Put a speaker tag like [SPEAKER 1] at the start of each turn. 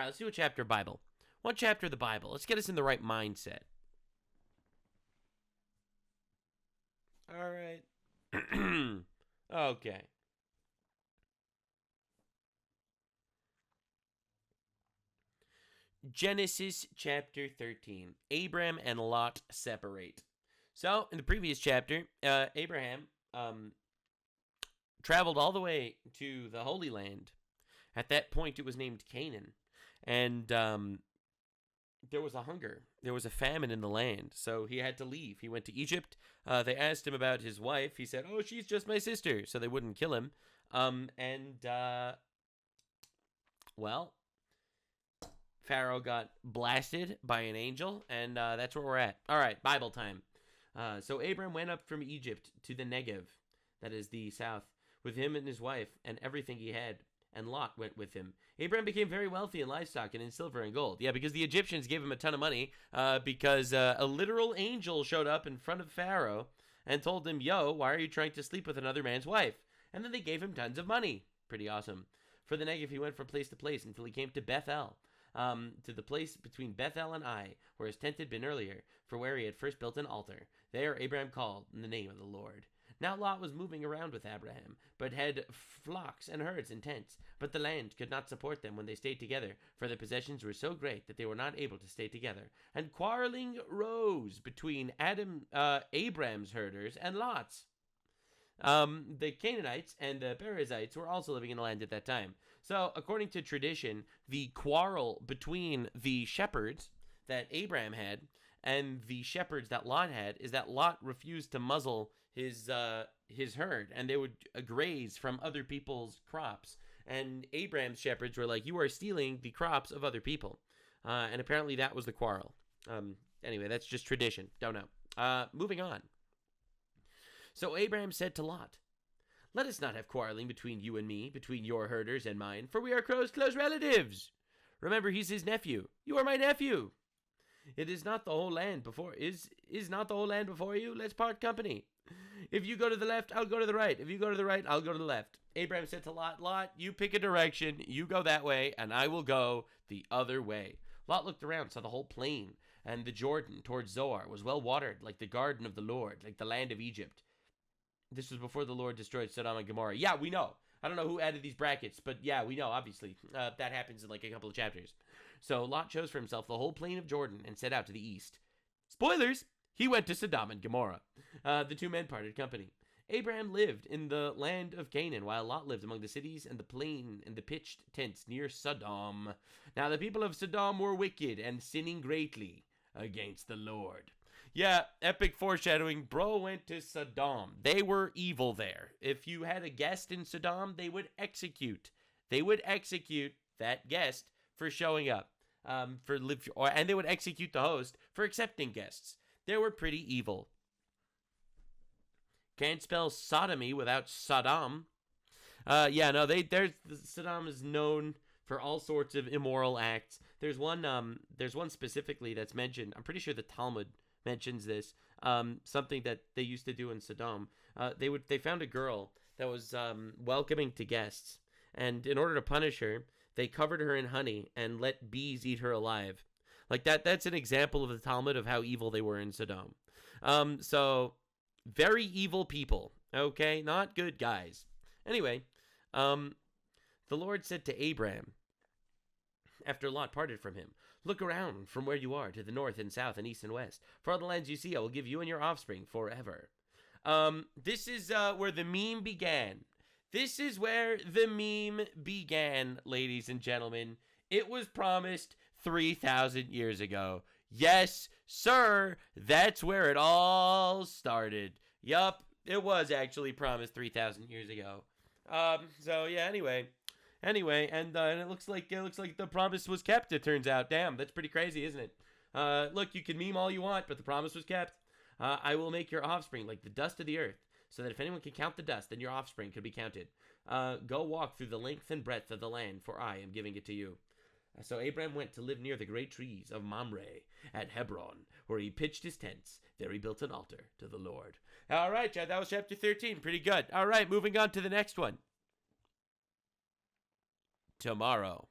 [SPEAKER 1] All right, let's do a chapter of Bible. One chapter of the Bible. Let's get us in the right mindset. All right. Okay. Genesis chapter 13. Abram and Lot separate. So, in the previous chapter, Abraham traveled all the way to the Holy Land. At that point, it was named Canaan. And there was a hunger. There was a famine in the land. So he had to leave. He went to Egypt. They asked him about his wife. He said, "Oh, she's just my sister." So they wouldn't kill him. Well, Pharaoh got blasted by an angel, and that's where we're at. All right, Bible time. So Abram went up from Egypt to the Negev, that is the south, with him and his wife and everything he had, and Lot went with him. Abram became very wealthy in livestock and in silver and gold. Yeah, because the Egyptians gave him a ton of money, because a literal angel showed up in front of Pharaoh and told him, "Yo, why are you trying to sleep with another man's wife?" And then they gave him tons of money. Pretty awesome. For the Negev, he went from place to place until he came to Bethel. To the place between Bethel and Ai, where his tent had been earlier, for where he had first built an altar. There Abraham called in the name of the Lord. Now Lot was moving around with Abraham, but had flocks and herds and tents. But the land could not support them when they stayed together, for their possessions were so great that they were not able to stay together. And quarreling rose between Abraham's herders and Lot's. The Canaanites and the Perizzites were also living in the land at that time. So, according to tradition, the quarrel between the shepherds that Abraham had and the shepherds that Lot had is that Lot refused to muzzle his herd, and they would graze from other people's crops. And Abraham's shepherds were like, "You are stealing the crops of other people." And apparently that was the quarrel. Anyway, that's just tradition. Don't know. Moving on. So Abraham said to Lot, "Let us not have quarreling between you and me, between your herders and mine, for we are close relatives. Remember, he's his nephew. You are my nephew. It is not the whole land before is not the whole land before you? Let's part company. If you go to the left, I'll go to the right. If you go to the right, I'll go to the left." Abraham said to Lot, "Lot, you pick a direction, you go that way, and I will go the other way." Lot looked around, saw the whole plain, and the Jordan towards Zoar was well watered, like the garden of the Lord, like the land of Egypt. This was before the Lord destroyed Sodom and Gomorrah. Yeah, we know. I don't know who added these brackets, but yeah, we know, obviously. That happens in like a couple of chapters. So Lot chose for himself the whole plain of Jordan and set out to the east. Spoilers! He went to Sodom and Gomorrah. The two men parted company. Abraham lived in the land of Canaan, while Lot lived among the cities and the plain and the pitched tents near Sodom. Now the people of Sodom were wicked and sinning greatly against the Lord. Yeah, epic foreshadowing. Bro went to Sodom. They were evil there. If you had a guest in Sodom, they would execute. They would execute that guest for showing up. And they would execute the host for accepting guests. They were pretty evil. Can't spell sodomy without Sodom. Sodom is known for all sorts of immoral acts. There's one specifically that's mentioned. I'm pretty sure the Talmud mentions this. Something that they used to do in Sodom. They found a girl that was welcoming to guests, and in order to punish her, they covered her in honey and let bees eat her alive. Like that's an example of the Talmud of how evil they were in Sodom. So very evil people. Okay, not good guys. Anyway, the Lord said to Abraham, after Lot parted from him, "Look around from where you are to the north and south and east and west. For all the lands you see, I will give you and your offspring forever." This is where the meme began. This is where the meme began, ladies and gentlemen. It was promised 3,000 years ago. Yes, sir. That's where it all started. Yup, it was actually promised 3,000 years ago. Anyway, and it looks like the promise was kept. It turns out. Damn, that's pretty crazy, isn't it? Look, you can meme all you want, but the promise was kept. I will make your offspring like the dust of the earth, so that if anyone can count the dust, then your offspring could be counted. Go walk through the length and breadth of the land, for I am giving it to you. So Abraham went to live near the great trees of Mamre at Hebron, where he pitched his tents. There he built an altar to the Lord. All right, Chad, that was chapter 13. Pretty good. All right, moving on to the next one. Tomorrow.